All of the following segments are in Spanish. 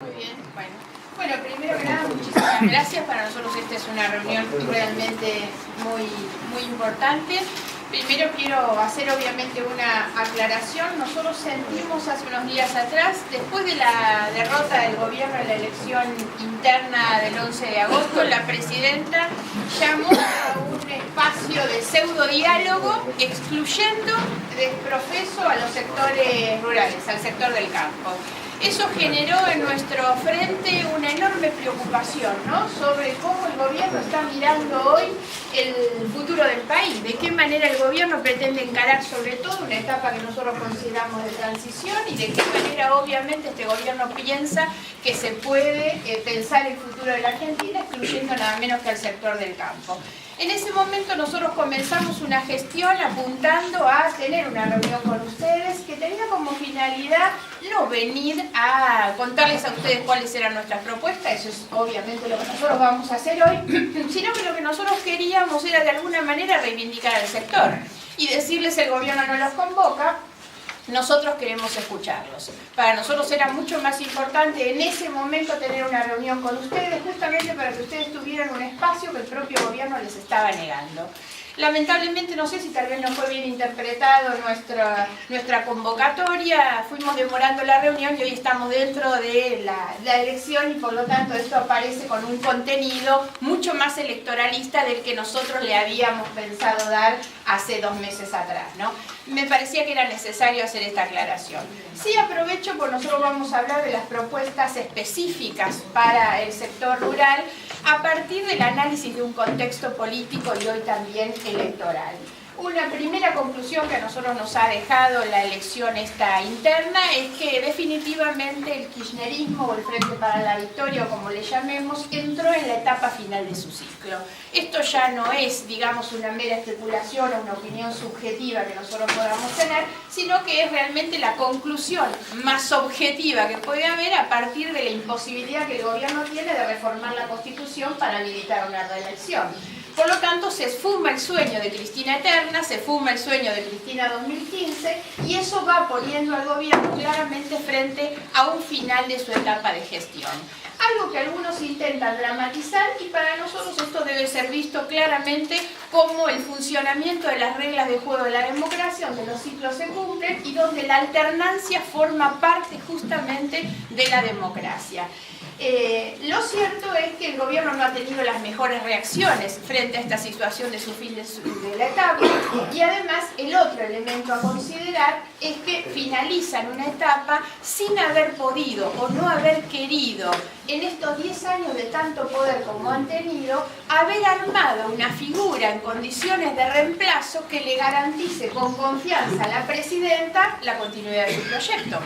Muy bien, bueno, primero que nada, muchísimas gracias. Para nosotros esta es una reunión realmente muy importante. Primero quiero hacer obviamente una aclaración. Nosotros sentimos hace unos días atrás, después de la derrota del gobierno en la elección interna del 11 de agosto, la presidenta llamó a un espacio de pseudo diálogo excluyendo desprofeso a los sectores rurales, al sector del campo. Eso generó en nuestro frente una enorme preocupación, ¿no?, sobre cómo el gobierno está mirando hoy el futuro del país, de qué manera el gobierno pretende encarar sobre todo una etapa que nosotros consideramos de transición y de qué manera obviamente este gobierno piensa que se puede pensar el futuro de la Argentina excluyendo nada menos que al sector del campo. En ese momento nosotros comenzamos una gestión apuntando a tener una reunión con ustedes que tenía como finalidad no venir a contarles a ustedes cuáles eran nuestras propuestas, eso es obviamente lo que nosotros vamos a hacer hoy, sino que lo que nosotros queríamos era de alguna manera reivindicar al sector y decirles el gobierno no los convoca, nosotros queremos escucharlos. Para nosotros era mucho más importante en ese momento tener una reunión con ustedes, justamente para que ustedes tuvieran un espacio que el propio gobierno les estaba negando. Lamentablemente, no sé si tal vez no fue bien interpretado nuestra convocatoria, fuimos demorando la reunión y hoy estamos dentro de la elección y por lo tanto esto aparece con un contenido mucho más electoralista del que nosotros le habíamos pensado dar hace 2 meses atrás, ¿no? Me parecía que era necesario hacer esta aclaración. Sí, aprovecho porque nosotros vamos a hablar de las propuestas específicas para el sector rural a partir del análisis de un contexto político y hoy también electoral. Una primera conclusión que a nosotros nos ha dejado la elección esta interna es que definitivamente el kirchnerismo o el Frente para la Victoria, o como le llamemos, entró en la etapa final de su ciclo. Esto ya no es, digamos, una mera especulación o una opinión subjetiva que nosotros podamos tener, sino que es realmente la conclusión más objetiva que puede haber a partir de la imposibilidad que el gobierno tiene de reformar la Constitución para habilitar una reelección. Por lo tanto, se esfuma el sueño de Cristina Eterna, se esfuma el sueño de Cristina 2015 y eso va poniendo al gobierno claramente frente a un final de su etapa de gestión. Algo que algunos intentan dramatizar y para nosotros esto debe ser visto claramente como el funcionamiento de las reglas de juego de la democracia, donde los ciclos se cumplen y donde la alternancia forma parte justamente de la democracia. Lo cierto es que el gobierno no ha tenido las mejores reacciones frente a esta situación de su fin de la etapa y además el otro elemento a considerar es que finalizan una etapa sin haber podido o no haber querido en estos 10 años de tanto poder como han tenido haber armado una figura en condiciones de reemplazo que le garantice con confianza a la presidenta la continuidad de su proyecto.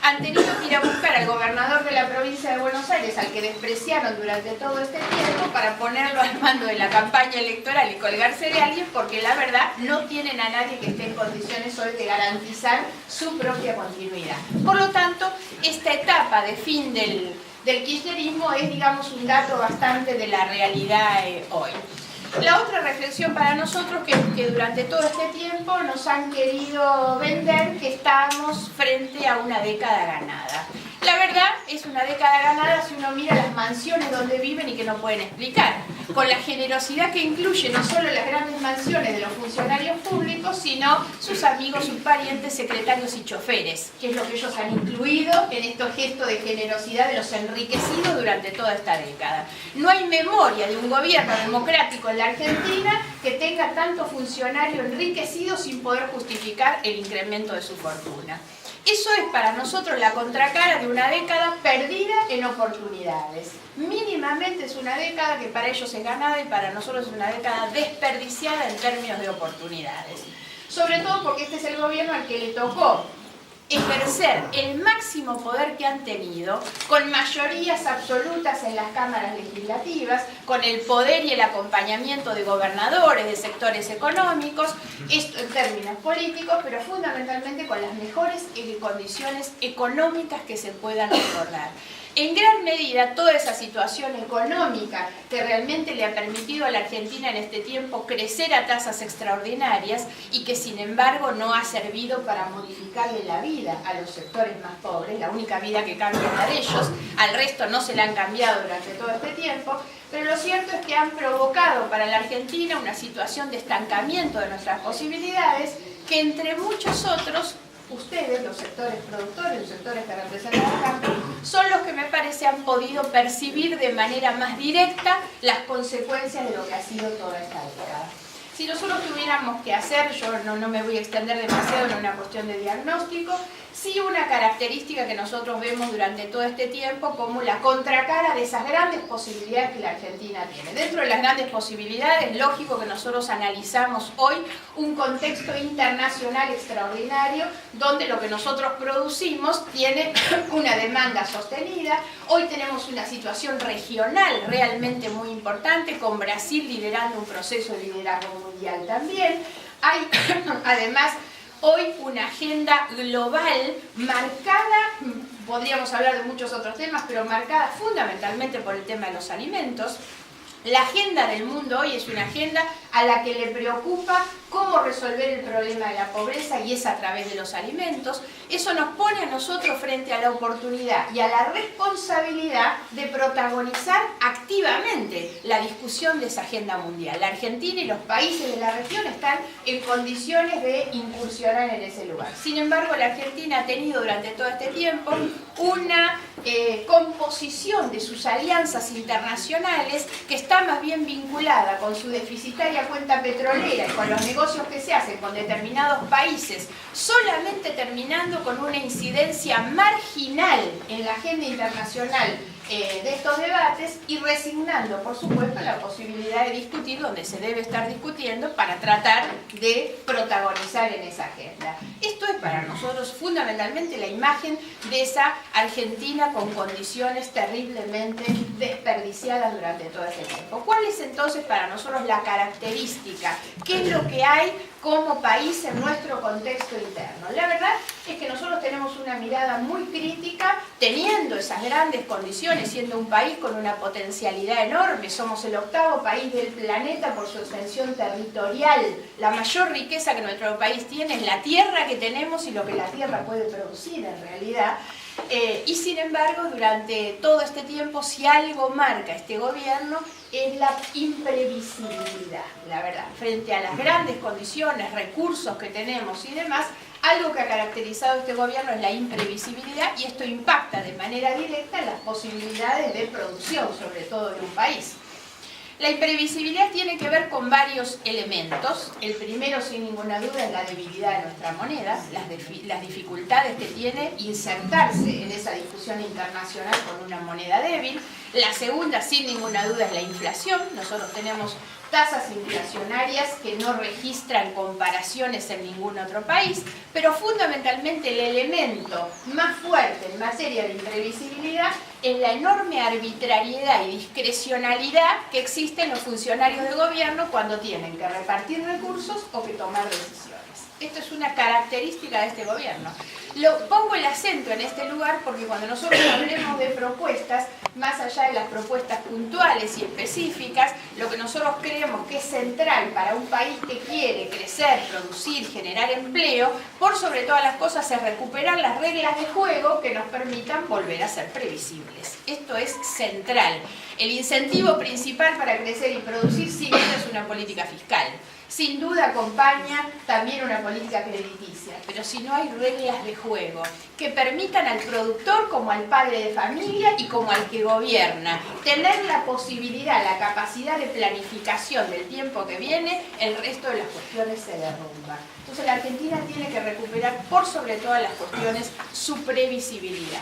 Han tenido que ir a buscar al gobernador de la provincia de Buenos Aires, al que despreciaron durante todo este tiempo, para ponerlo al mando de la campaña electoral y colgarse de alguien, porque la verdad no tienen a nadie que esté en condiciones hoy de garantizar su propia continuidad. Por lo tanto, esta etapa de fin del kirchnerismo es, digamos, un dato bastante de la realidad hoy. La otra reflexión para nosotros que durante todo este tiempo nos han querido vender que estamos frente a una década ganada. La verdad es una década ganada si uno mira las mansiones donde viven y que no pueden explicar, con la generosidad que incluye no solo las grandes mansiones de los funcionarios públicos, sino sus amigos, sus parientes, secretarios y choferes, que es lo que ellos han incluido en estos gestos de generosidad de los enriquecidos durante toda esta década. No hay memoria de un gobierno democrático en la Argentina que tenga tanto funcionario enriquecido sin poder justificar el incremento de su fortuna. Eso es para nosotros la contracara de una década perdida en oportunidades. Mínimamente es una década que para ellos es ganada y para nosotros es una década desperdiciada en términos de oportunidades. Sobre todo porque este es el gobierno al que le tocó ejercer el máximo poder que han tenido, con mayorías absolutas en las cámaras legislativas, con el poder y el acompañamiento de gobernadores, de sectores económicos, esto en términos políticos, pero fundamentalmente con las mejores condiciones económicas que se puedan recordar. En gran medida, toda esa situación económica que realmente le ha permitido a la Argentina en este tiempo crecer a tasas extraordinarias y que sin embargo no ha servido para modificarle la vida a los sectores más pobres, la única vida que cambia es la de ellos, al resto no se la han cambiado durante todo este tiempo, pero lo cierto es que han provocado para la Argentina una situación de estancamiento de nuestras posibilidades que entre muchos otros, ustedes, los sectores productores, los sectores que representan el campo, son los que me parece han podido percibir de manera más directa las consecuencias de lo que ha sido toda esta década. Si nosotros tuviéramos que hacer, yo no me voy a extender demasiado en una cuestión de diagnóstico, sí una característica que nosotros vemos durante todo este tiempo como la contracara de esas grandes posibilidades que la Argentina tiene. Dentro de las grandes posibilidades, es lógico que nosotros analizamos hoy un contexto internacional extraordinario donde lo que nosotros producimos tiene una demanda sostenida. Hoy tenemos una situación regional realmente muy importante, con Brasil liderando un proceso de liderazgo mundial también. Hay además hoy una agenda global marcada, podríamos hablar de muchos otros temas, pero marcada fundamentalmente por el tema de los alimentos. La agenda del mundo hoy es una agenda a la que le preocupa cómo resolver el problema de la pobreza y es a través de los alimentos. Eso nos pone a nosotros frente a la oportunidad y a la responsabilidad de protagonizar activamente la discusión de esa agenda mundial. La Argentina y los países de la región están en condiciones de incursionar en ese lugar. Sin embargo, la Argentina ha tenido durante todo este tiempo una composición de sus alianzas internacionales que está más bien vinculada con su deficitaria cuenta petrolera y con los negocios que se hacen con determinados países, solamente terminando con una incidencia marginal en la agenda internacional de estos debates y resignando, por supuesto, la posibilidad de discutir donde se debe estar discutiendo para tratar de protagonizar en esa agenda. Esto es para nosotros fundamentalmente la imagen de esa Argentina con condiciones terriblemente desperdiciadas durante todo ese tiempo. ¿Cuál es entonces para nosotros la característica? ¿Qué es lo que hay como país en nuestro contexto interno? La verdad es que nosotros tenemos una mirada muy crítica, teniendo esas grandes condiciones, siendo un país con una potencialidad enorme. Somos el 8º país del planeta por su extensión territorial. La mayor riqueza que nuestro país tiene es la tierra que tenemos y lo que la tierra puede producir en realidad. Y sin embargo, durante todo este tiempo, si algo marca este gobierno, es la imprevisibilidad, la verdad. Frente a las grandes condiciones, recursos que tenemos y demás, algo que ha caracterizado este gobierno es la imprevisibilidad y esto impacta de manera directa en las posibilidades de producción, sobre todo de un país. La imprevisibilidad tiene que ver con varios elementos. El primero, sin ninguna duda, es la debilidad de nuestra moneda, las dificultades que tiene insertarse en esa discusión internacional con una moneda débil. La segunda, sin ninguna duda, es la inflación. Nosotros tenemos tasas inflacionarias que no registran comparaciones en ningún otro país, pero fundamentalmente el elemento más fuerte en materia de imprevisibilidad es la enorme arbitrariedad y discrecionalidad que existe en los funcionarios de gobierno cuando tienen que repartir recursos o que tomar decisiones. Esto es una característica de este gobierno. Pongo el acento en este lugar porque cuando nosotros hablemos de propuestas, más allá de las propuestas puntuales y específicas, lo que nosotros creemos que es central para un país que quiere crecer, producir, generar empleo, por sobre todas las cosas es recuperar las reglas de juego que nos permitan volver a ser previsibles. Esto es central. El incentivo principal para crecer y producir, sin duda, es una política fiscal. Sin duda acompaña también una política crediticia, pero si no hay reglas de juego que permitan al productor como al padre de familia y como al que gobierna tener la posibilidad, la capacidad de planificación del tiempo que viene, el resto de las cuestiones se derrumban. Entonces la Argentina tiene que recuperar por sobre todas las cuestiones su previsibilidad.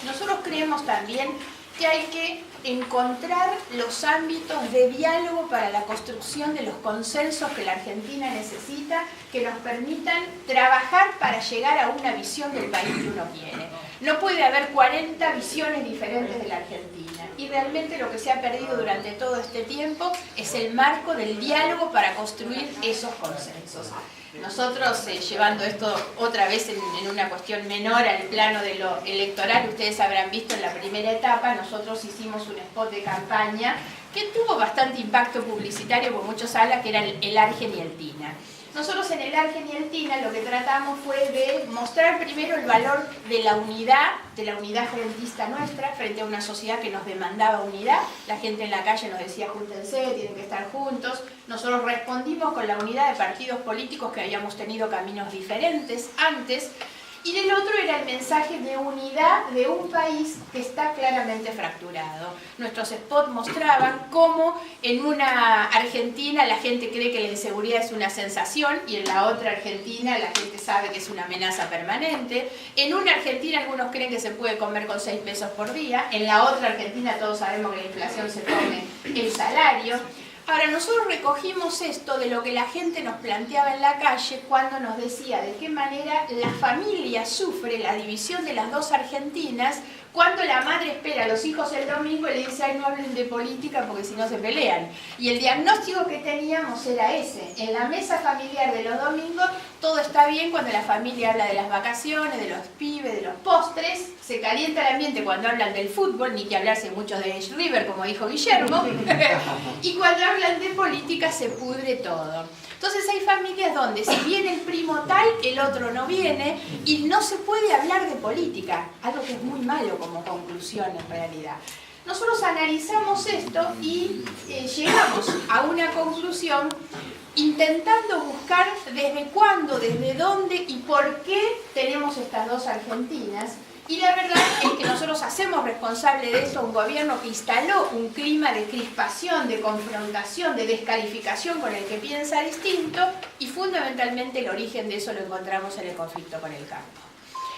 Nosotros creemos también que hay que encontrar los ámbitos de diálogo para la construcción de los consensos que la Argentina necesita, que nos permitan trabajar para llegar a una visión del país que uno quiere. No puede haber 40 visiones diferentes de la Argentina y realmente lo que se ha perdido durante todo este tiempo es el marco del diálogo para construir esos consensos. Nosotros, llevando esto otra vez en una cuestión menor al plano de lo electoral, ustedes habrán visto en la primera etapa, nosotros hicimos un spot de campaña que tuvo bastante impacto publicitario, por muchos hablan que era el Argen y el Tina. Nosotros en el Argen y el Tina lo que tratamos fue de mostrar primero el valor de la unidad frentista nuestra, frente a una sociedad que nos demandaba unidad. La gente en la calle nos decía, júntense, tienen que estar juntos. Nosotros respondimos con la unidad de partidos políticos que habíamos tenido caminos diferentes antes. Y del otro era el mensaje de unidad de un país que está claramente fracturado. Nuestros spots mostraban cómo en una Argentina la gente cree que la inseguridad es una sensación y en la otra Argentina la gente sabe que es una amenaza permanente. En una Argentina algunos creen que se puede comer con 6 pesos por día, en la otra Argentina todos sabemos que la inflación se come el salario. Ahora, nosotros recogimos esto de lo que la gente nos planteaba en la calle cuando nos decía de qué manera la familia sufre la división de las dos Argentinas cuando la madre espera a los hijos el domingo y le dice, ay, no hablen de política porque si no se pelean. Y el diagnóstico que teníamos era ese. En la mesa familiar de los domingos todo está bien cuando la familia habla de las vacaciones, de los pibes, de los postres. Se calienta el ambiente cuando hablan del fútbol, ni que hablarse mucho de River, como dijo Guillermo. Y cuando hablan de política se pudre todo. Entonces hay familias donde si viene el primo tal, el otro no viene y no se puede hablar de política, algo que es muy malo como conclusión en realidad. Nosotros analizamos esto y llegamos a una conclusión intentando buscar desde cuándo, desde dónde y por qué tenemos estas dos Argentinas. Y la verdad es que nosotros hacemos responsable de eso a un gobierno que instaló un clima de crispación, de confrontación, de descalificación con el que piensa distinto y fundamentalmente el origen de eso lo encontramos en el conflicto con el campo.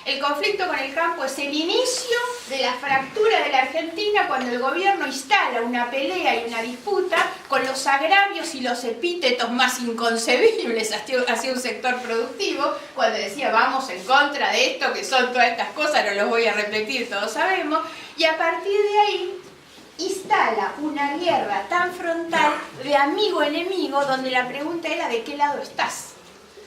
El conflicto con el campo es el inicio de la fractura de la Argentina cuando el gobierno instala una pelea y una disputa con los agravios y los epítetos más inconcebibles hacia un sector productivo, cuando decía vamos en contra de esto, que son todas estas cosas, no los voy a repetir, todos sabemos, y a partir de ahí instala una guerra tan frontal de amigo-enemigo donde la pregunta era ¿de qué lado estás?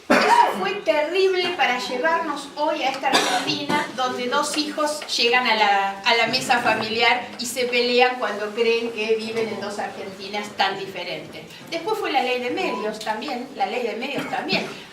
Eso fue terrible para llevarnos hoy a esta Argentina donde dos hijos llegan a la mesa familiar y se pelean cuando creen que viven en dos Argentinas tan diferentes. Después fue la ley de medios también,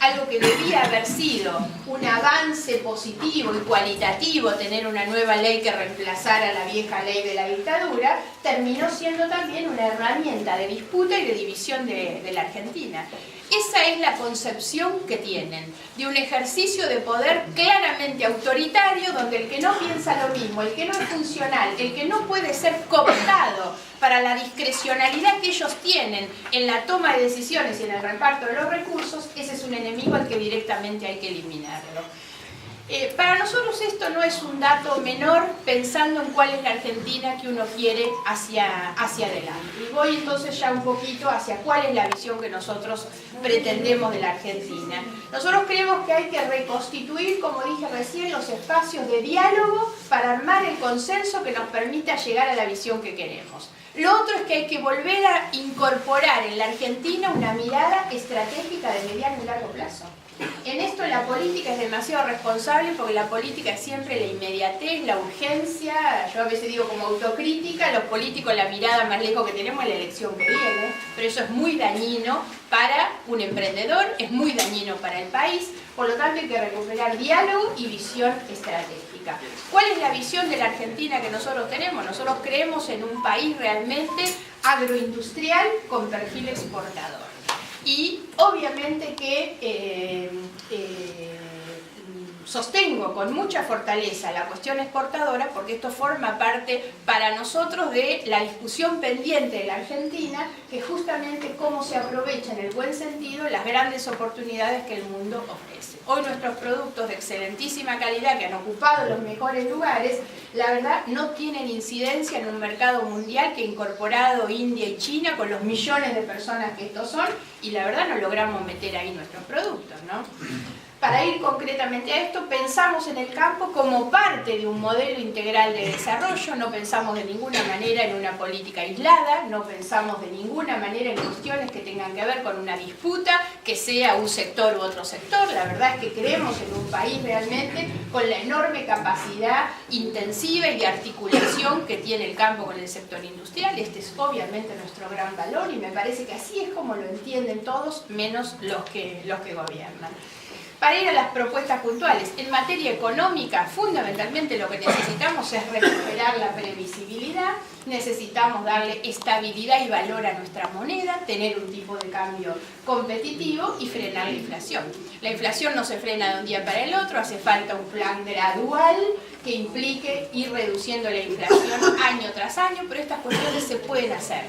algo que debía haber sido un avance positivo y cualitativo, tener una nueva ley que reemplazara la vieja ley de la dictadura, terminó siendo también una herramienta de disputa y de división de la Argentina. Esa es la concepción que tienen, de un ejercicio de poder claramente autoritario, donde el que no piensa lo mismo, el que no es funcional, el que no puede ser cooptado para la discrecionalidad que ellos tienen en la toma de decisiones y en el reparto de los recursos, ese es un enemigo al que directamente hay que eliminarlo. Para nosotros esto no es un dato menor pensando en cuál es la Argentina que uno quiere hacia adelante. Y voy entonces ya un poquito hacia cuál es la visión que nosotros pretendemos de la Argentina. Nosotros creemos que hay que reconstituir, como dije recién, los espacios de diálogo para armar el consenso que nos permita llegar a la visión que queremos. Lo otro es que hay que volver a incorporar en la Argentina una mirada estratégica de mediano y largo plazo. En esto la política es demasiado responsable porque la política es siempre la inmediatez, la urgencia, yo a veces digo como autocrítica, los políticos la mirada más lejos que tenemos es la elección que viene, pero eso es muy dañino para un emprendedor, es muy dañino para el país, por lo tanto hay que recuperar diálogo y visión estratégica. ¿Cuál es la visión de la Argentina que nosotros tenemos? Nosotros creemos en un país realmente agroindustrial con perfil exportador. Y obviamente que sostengo con mucha fortaleza la cuestión exportadora porque esto forma parte para nosotros de la discusión pendiente de la Argentina, que justamente cómo se aprovecha en el buen sentido las grandes oportunidades que el mundo ofrece. Hoy nuestros productos de excelentísima calidad que han ocupado los mejores lugares, la verdad no tienen incidencia en un mercado mundial que ha incorporado India y China con los millones de personas que estos son, y la verdad no logramos meter ahí nuestros productos, ¿no? Para ir concretamente a esto, pensamos en el campo como parte de un modelo integral de desarrollo, no pensamos de ninguna manera en una política aislada, no pensamos de ninguna manera en cuestiones que tengan que ver con una disputa, que sea un sector u otro sector. La verdad es que creemos en un país realmente con la enorme capacidad intensiva y de articulación que tiene el campo con el sector industrial. Este es obviamente nuestro gran valor y me parece que así es como lo entienden todos, menos los que gobiernan. Para ir a las propuestas puntuales, en materia económica, fundamentalmente lo que necesitamos es recuperar la previsibilidad, necesitamos darle estabilidad y valor a nuestra moneda, tener un tipo de cambio competitivo y frenar la inflación. La inflación no se frena de un día para el otro, hace falta un plan gradual que implique ir reduciendo la inflación año tras año, pero estas cuestiones se pueden hacer.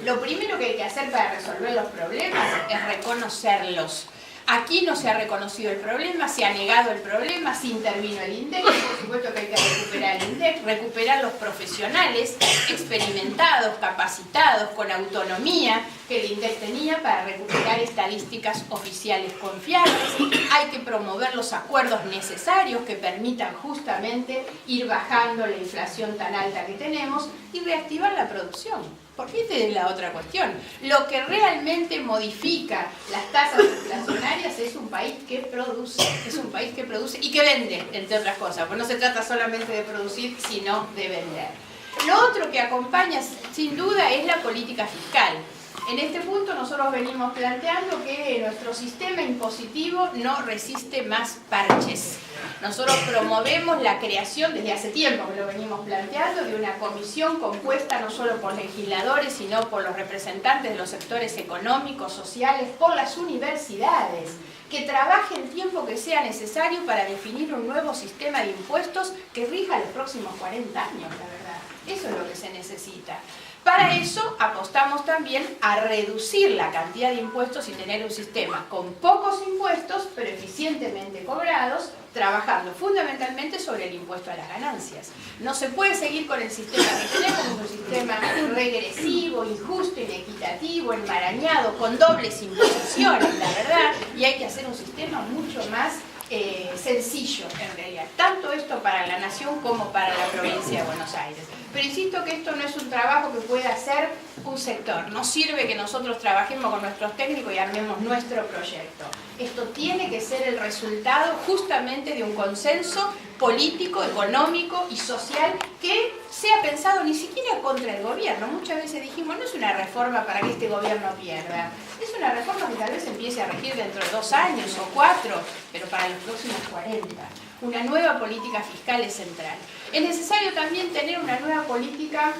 Lo primero que hay que hacer para resolver los problemas es reconocerlos. Aquí no se ha reconocido el problema, se ha negado el problema, se intervino el INDEC, por supuesto que hay que recuperar el INDEC, recuperar los profesionales experimentados, capacitados, con autonomía que el INDEC tenía para recuperar estadísticas oficiales confiables. Hay que promover los acuerdos necesarios que permitan justamente ir bajando la inflación tan alta que tenemos y reactivar la producción. Porque esta es la otra cuestión. Lo que realmente modifica las tasas inflacionarias es un país que produce, y que vende, entre otras cosas. Pues no se trata solamente de producir, sino de vender. Lo otro que acompaña, sin duda, es la política fiscal. En este punto nosotros venimos planteando que nuestro sistema impositivo no resiste más parches. Nosotros promovemos la creación, desde hace tiempo que lo venimos planteando, de una comisión compuesta no solo por legisladores, sino por los representantes de los sectores económicos, sociales, por las universidades, que trabaje el tiempo que sea necesario para definir un nuevo sistema de impuestos que rija los próximos 40 años, la verdad. Eso es lo que se necesita. Para eso apostamos también a reducir la cantidad de impuestos y tener un sistema con pocos impuestos, pero eficientemente cobrados, trabajando fundamentalmente sobre el impuesto a las ganancias. No se puede seguir con el sistema que tenemos, un sistema regresivo, injusto, inequitativo, enmarañado, con dobles imposiciones, la verdad, y hay que hacer un sistema mucho más sencillo en realidad, tanto esto para la nación como para la provincia de Buenos Aires. Pero insisto que esto no es un trabajo que pueda hacer un sector, no sirve que nosotros trabajemos con nuestros técnicos y armemos nuestro proyecto. Esto tiene que ser el resultado justamente de un consenso político, económico y social que sea pensado ni siquiera contra el gobierno. Muchas veces dijimos, no es una reforma para que este gobierno pierda, es una reforma que tal vez empiece a regir dentro de 2 años o 4, pero para los próximos 40. Una nueva política fiscal es central. Es necesario también tener una nueva política,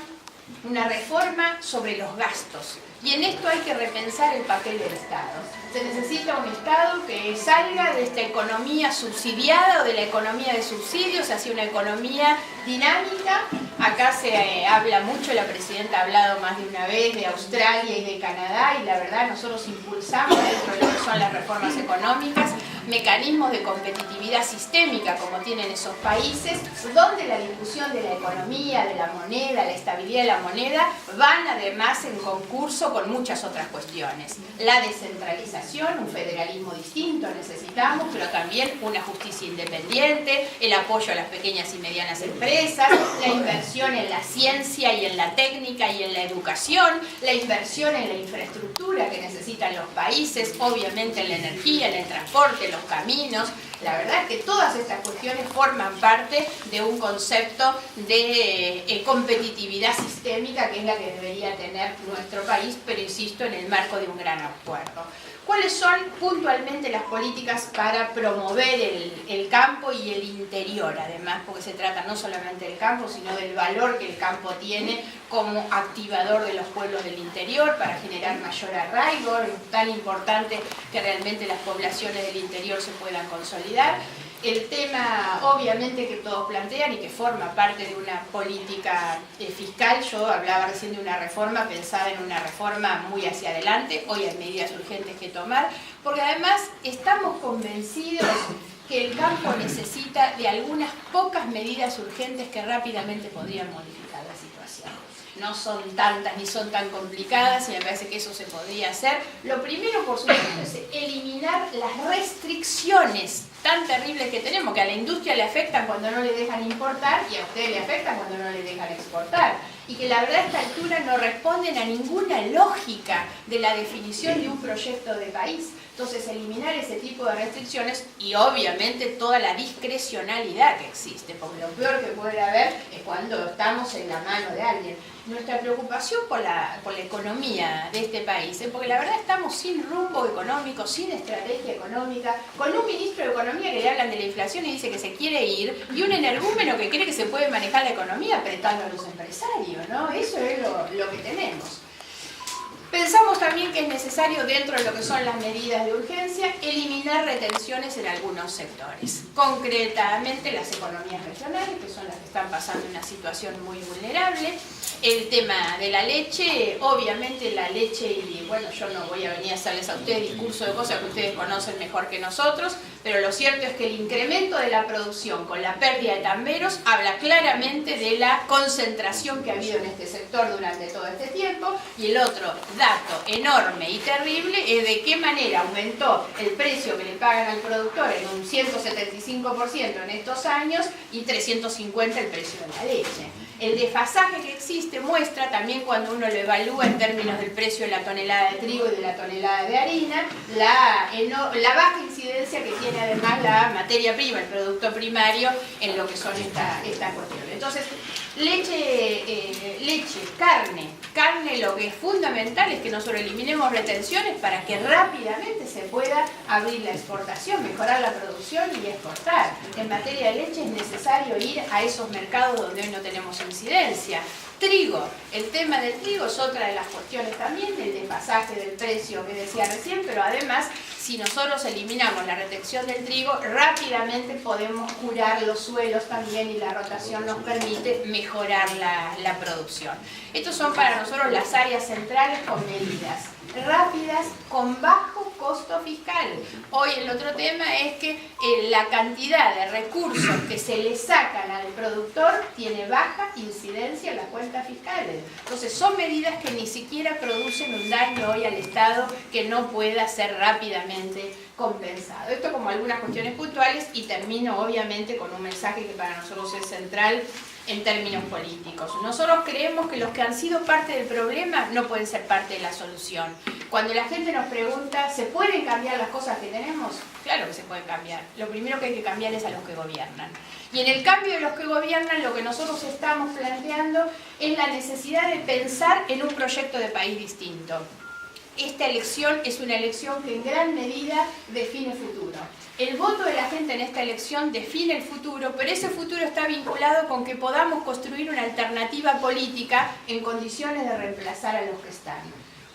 una reforma sobre los gastos. Y en esto hay que repensar el papel del Estado. Se necesita un Estado que salga de esta economía subsidiada o de la economía de subsidios hacia una economía dinámica. Acá se habla mucho, la presidenta ha hablado más de una vez de Australia y de Canadá, y la verdad nosotros impulsamos dentro de lo que son las reformas económicas mecanismos de competitividad sistémica como tienen esos países, donde la discusión de la economía, de la moneda, la estabilidad de la moneda van además en concurso con muchas otras cuestiones. La descentralización, un federalismo distinto necesitamos, pero también una justicia independiente, el apoyo a las pequeñas y medianas empresas, la inversión en la ciencia y en la técnica y en la educación, la inversión en la infraestructura que necesitan los países, obviamente en la energía, en el transporte, los caminos. La verdad es que todas estas cuestiones forman parte de un concepto de competitividad sistémica, que es la que debería tener nuestro país, pero insisto, en el marco de un gran acuerdo. ¿Cuáles son puntualmente las políticas para promover el campo y el interior, además? Porque se trata no solamente del campo, sino del valor que el campo tiene como activador de los pueblos del interior para generar mayor arraigo. Es tan importante que realmente las poblaciones del interior se puedan consolidar. El tema, obviamente, que todos plantean y que forma parte de una política fiscal. Yo hablaba recién de una reforma pensada en una reforma muy hacia adelante. Hoy hay medidas urgentes que tomar, porque además estamos convencidos que el campo necesita de algunas pocas medidas urgentes que rápidamente podrían modificar la situación. No son tantas ni son tan complicadas y me parece que eso se podría hacer. Lo primero, por supuesto, es eliminar las restricciones tan terribles que tenemos, que a la industria le afectan cuando no le dejan importar y a ustedes le afectan cuando no le dejan exportar. Y que la verdad a esta altura no responden a ninguna lógica de la definición de un proyecto de país. Entonces, eliminar ese tipo de restricciones y obviamente toda la discrecionalidad que existe, porque lo peor que puede haber es cuando estamos en la mano de alguien. Nuestra preocupación por la economía de este país es porque la verdad estamos sin rumbo económico, sin estrategia económica, con un ministro de Economía que le hablan de la inflación y dice que se quiere ir, y un energúmeno que cree que se puede manejar la economía apretando a los empresarios, ¿no? Eso es lo que tenemos. Pensamos también que es necesario, dentro de lo que son las medidas de urgencia, eliminar retenciones en algunos sectores. Concretamente las economías regionales, que son las que están pasando una situación muy vulnerable. El tema de la leche, obviamente la leche, y bueno, yo no voy a venir a hacerles a ustedes discurso de cosas que ustedes conocen mejor que nosotros, pero lo cierto es que el incremento de la producción con la pérdida de tamberos habla claramente de la concentración que ha habido en este sector durante todo este tiempo. Y el otro dato enorme y terrible es de qué manera aumentó el precio que le pagan al productor en un 175% en estos años y 350% el precio de la leche. El desfasaje que existe muestra también, cuando uno lo evalúa en términos del precio de la tonelada de trigo y de la tonelada de harina, la baja incidencia que tiene además la materia prima, el producto primario, en lo que son estas cuestiones. Entonces, leche, carne, lo que es fundamental es que nosotros eliminemos retenciones para que rápidamente se pueda abrir la exportación, mejorar la producción y exportar. En materia de leche es necesario ir a esos mercados donde hoy no tenemos incidencia. Trigo, el tema del trigo es otra de las cuestiones también, del desfasaje del precio que decía recién, pero además, si nosotros eliminamos la retención del trigo, rápidamente podemos curar los suelos también y la rotación nos permite mejorar la producción. Estos son para nosotros las áreas centrales con medidas rápidas, con bajo costo fiscal. Hoy el otro tema es que la cantidad de recursos que se le sacan al productor tiene baja incidencia en las cuentas fiscales. Entonces son medidas que ni siquiera producen un daño hoy al Estado que no pueda ser rápidamente compensado. Esto como algunas cuestiones puntuales, y termino obviamente con un mensaje que para nosotros es central en términos políticos. Nosotros creemos que los que han sido parte del problema no pueden ser parte de la solución. Cuando la gente nos pregunta, ¿se pueden cambiar las cosas que tenemos? Claro que se pueden cambiar. Lo primero que hay que cambiar es a los que gobiernan. Y en el cambio de los que gobiernan, lo que nosotros estamos planteando es la necesidad de pensar en un proyecto de país distinto. Esta elección es una elección que en gran medida define futuro. El voto de la gente en esta elección define el futuro, pero ese futuro está vinculado con que podamos construir una alternativa política en condiciones de reemplazar a los que están.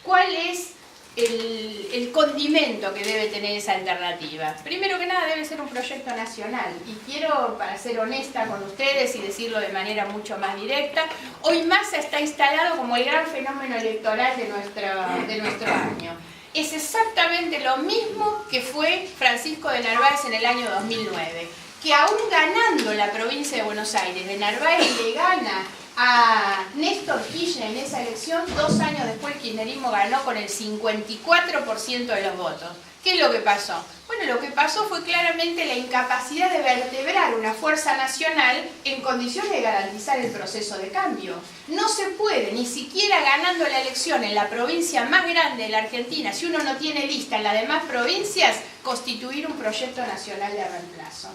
¿Cuál es el condimento que debe tener esa alternativa? Primero que nada debe ser un proyecto nacional, y quiero, para ser honesta con ustedes y decirlo de manera mucho más directa, hoy Massa está instalado como el gran fenómeno electoral de nuestro año. Es exactamente lo mismo que fue Francisco de Narváez en el año 2009, que aún ganando la provincia de Buenos Aires, de Narváez le gana a Néstor Kirchner en esa elección. 2 años después el kirchnerismo ganó con el 54% de los votos. ¿Qué es lo que pasó? Bueno, lo que pasó fue claramente la incapacidad de vertebrar una fuerza nacional en condiciones de garantizar el proceso de cambio. No se puede, ni siquiera ganando la elección en la provincia más grande de la Argentina, si uno no tiene lista en las demás provincias, constituir un proyecto nacional de reemplazo.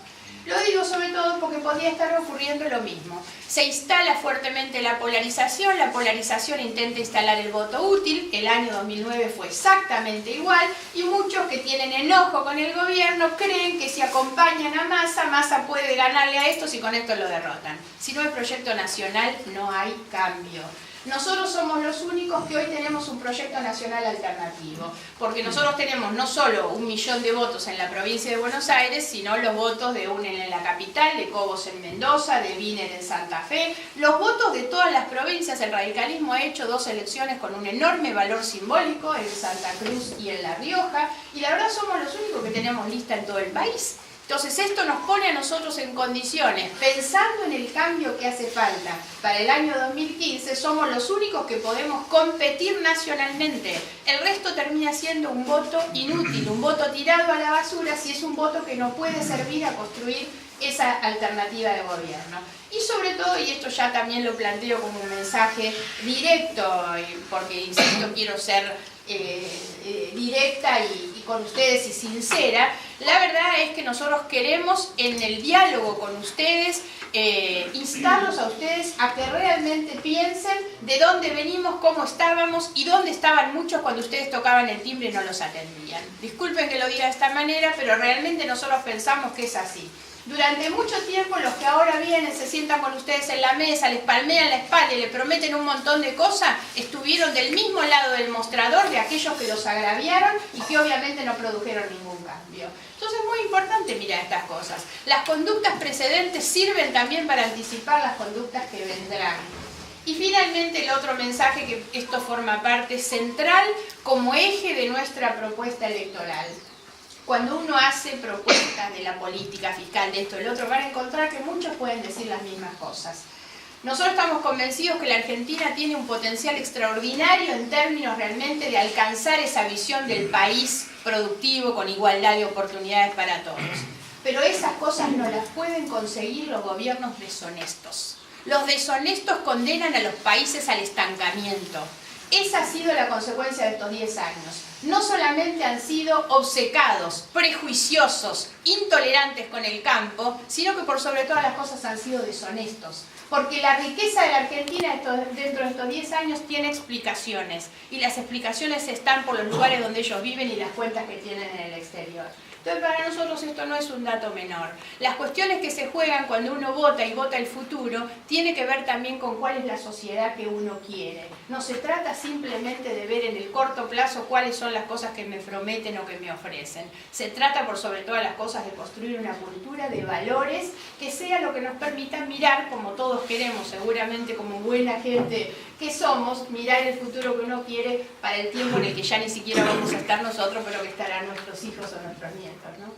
Lo digo sobre todo porque podría estar ocurriendo lo mismo. Se instala fuertemente la polarización intenta instalar el voto útil, el año 2009 fue exactamente igual, y muchos que tienen enojo con el gobierno creen que si acompañan a Massa, Massa puede ganarle a estos y con esto lo derrotan. Si no hay proyecto nacional, no hay cambio. Nosotros somos los únicos que hoy tenemos un proyecto nacional alternativo, porque nosotros tenemos no solo 1 millón de votos en la provincia de Buenos Aires, sino los votos de UNEL en la capital, de Cobos en Mendoza, de Wiener en Santa Fe, los votos de todas las provincias. El radicalismo ha hecho 2 elecciones con un enorme valor simbólico, en Santa Cruz y en La Rioja, y la verdad somos los únicos que tenemos lista en todo el país. Entonces esto nos pone a nosotros en condiciones, pensando en el cambio que hace falta para el año 2015, somos los únicos que podemos competir nacionalmente. El resto termina siendo un voto inútil, un voto tirado a la basura si es un voto que no puede servir a construir esa alternativa de gobierno. Y sobre todo, y esto ya también lo planteo como un mensaje directo, porque insisto, quiero ser directa y con ustedes y sincera, la verdad es que nosotros queremos en el diálogo con ustedes instarlos a ustedes a que realmente piensen de dónde venimos, cómo estábamos y dónde estaban muchos cuando ustedes tocaban el timbre y no los atendían. Disculpen que lo diga de esta manera, pero realmente nosotros pensamos que es así. Durante mucho tiempo los que ahora vienen, se sientan con ustedes en la mesa, les palmean la espalda y les prometen un montón de cosas, estuvieron del mismo lado del mostrador de aquellos que los agraviaron y que obviamente no produjeron ningún cambio. Entonces es muy importante mirar estas cosas. Las conductas precedentes sirven también para anticipar las conductas que vendrán. Y finalmente el otro mensaje, que esto forma parte central como eje de nuestra propuesta electoral. Cuando uno hace propuestas de la política fiscal, de esto y del otro, van a encontrar que muchos pueden decir las mismas cosas. Nosotros estamos convencidos que la Argentina tiene un potencial extraordinario en términos realmente de alcanzar esa visión del país productivo con igualdad de oportunidades para todos. Pero esas cosas no las pueden conseguir los gobiernos deshonestos. Los deshonestos condenan a los países al estancamiento. Esa ha sido la consecuencia de estos 10 años. No solamente han sido obcecados, prejuiciosos, intolerantes con el campo, sino que por sobre todas las cosas han sido deshonestos. Porque la riqueza de la Argentina dentro de estos 10 años tiene explicaciones. Y las explicaciones están por los lugares donde ellos viven y las cuentas que tienen en el exterior. Entonces para nosotros esto no es un dato menor. Las cuestiones que se juegan cuando uno vota y vota el futuro tiene que ver también con cuál es la sociedad que uno quiere. No se trata simplemente de ver en el corto plazo cuáles son las cosas que me prometen o que me ofrecen. Se trata por sobre todas las cosas de construir una cultura de valores que sea lo que nos permita mirar, como todos queremos, seguramente como buena gente que somos, mirar el futuro que uno quiere para el tiempo en el que ya ni siquiera vamos a estar nosotros, pero que estarán nuestros hijos o nuestros nietos, ¿no?